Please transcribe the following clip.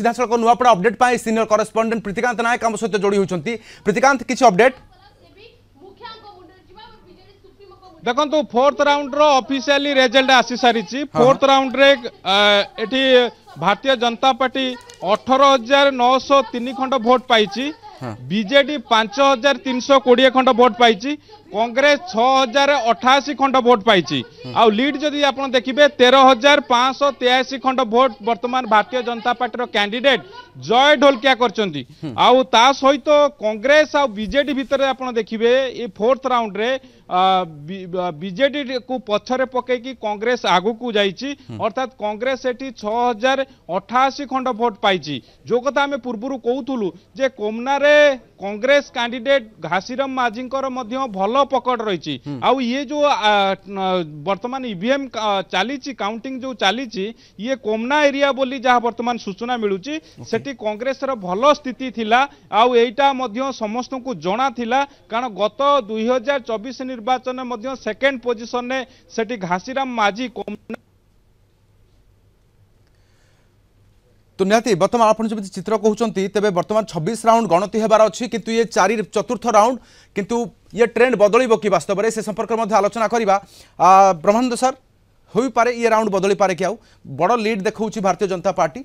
सीधा सड़क नुआपड़ा अपडेट पाए सीनियर करेस्पोंडेंट प्रीतिकांत नायक आम सहित जोड़ी होती। प्रीतिकांत किसी अपडेट देखो फोर्थ राउंड रो ऑफिशियली रिजल्ट आसी सारी। फोर्थ राउंड रे एठी भारतीय जनता पार्टी 18,903 खंड भोट पाई, बीजेडी 5,320 खंड भोट पाई, कांग्रेस 6,088 खंड भोट पाई। आउ लीड जदि आप देखिए 13,583 खंड भोट वर्तमान भारतीय जनता पार्टी कैंडिडेट जय ढोलकिया करछंती। आउ ता सहित कांग्रेस आ बीजेडी भितर आप देखिए ये फोर्थ राउंड रे बीजेडी को पछरे पकईकी कांग्रेस आगु को जाइए, अर्थात कांग्रेस एटी 6,088 खंड भोट पाई। जो कथा आम पूर्व कहूलु जे कोमना रे कांग्रेस कैंडिडेट घासीराम माझी भल पकड़ रही। आउ ये जो वर्तमान ईवीएम चली काउंटिंग जो चली ये कोमना एरिया बोली जहाँ वर्तमान सूचना मिलूची सेठी कांग्रेस रो भल स्थिति थिला। आउ एटा मध्य समस्त को जना थिला, कारण गत 2024 निर्वाचन मध्य सेकेंड पोजिशन ने सेठी घासीराम माझी कोमना। तो निहाती बर्तमान आप जब चित्र कहते तेरे बर्तमान 26 राउंड गणति होबार अच्छी, किंतु ये चतुर्थ राउंड किंतु ये ट्रेंड बदल कि वास्तव में से संपर्क में आलोचना करवा। ब्रह्मानंद सर हो पारे ये राउंड बदली पारे कि बड़ लीड देखा भारतीय जनता पार्टी